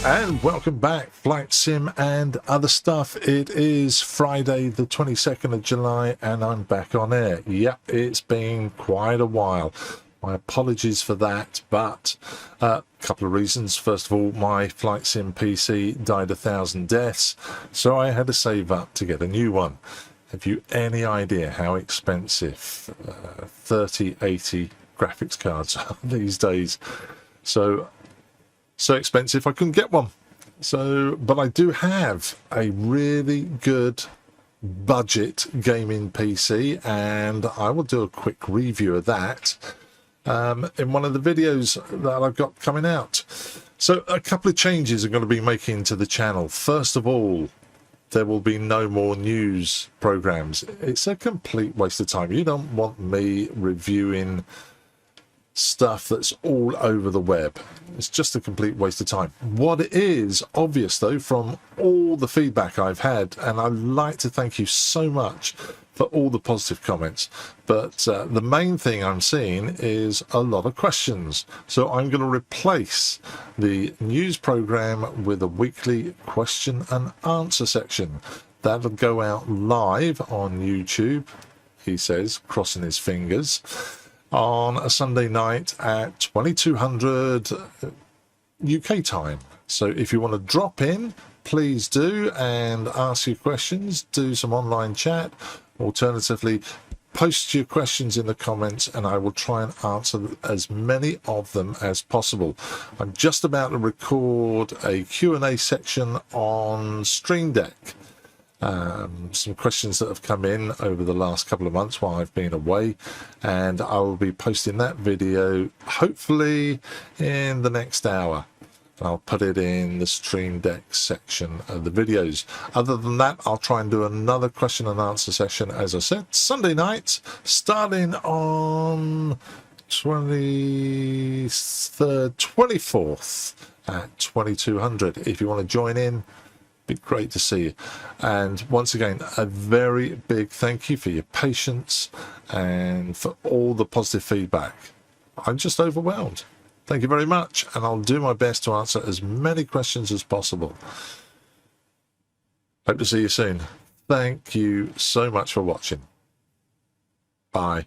And welcome back, Flight Sim and other stuff. It is Friday the 22nd of July and I'm back on air. Yep, it's been quite a while. My apologies for that, but a couple of reasons. First of all, my Flight Sim PC died 1,000 deaths, so I had to save up to get a new one. Have you any idea how expensive 3080 graphics cards are these days? So expensive I couldn't get one. But I do have a really good budget gaming PC, and I will do a quick review of that in one of the videos that I've got coming out. So a couple of changes I'm going to be making to the channel. First of all, there will be no more news programs. It's a complete waste of time. You don't want me reviewing stuff that's all over the web. It's just a complete waste of time. What it is obvious though from all the feedback I've had, and I'd like to thank you so much for all the positive comments, but the main thing I'm seeing is a lot of questions. So I'm going to replace the news program with a weekly question and answer section that'll go out live on YouTube, he says, crossing his fingers, on a Sunday night at 2200 UK time. So if you want to drop in, please do, and ask your questions, do some online chat. Alternatively, post your questions in the comments and I will try and answer as many of them as possible. I'm just about to record a Q&A section on Stream Deck. Some questions that have come in over the last couple of months while I've been away, and I will be posting that video hopefully in the next hour. I'll put it in the Stream Deck section of the videos. Other than that, I'll try and do another question and answer session, as I said, Sunday night, starting on 24th at 2200. If you want to join in, be great to see you. And once again, a very big thank you for your patience and for all the positive feedback. I'm just overwhelmed. Thank you very much, and I'll do my best to answer as many questions as possible. Hope to see you soon. Thank you so much for watching. Bye.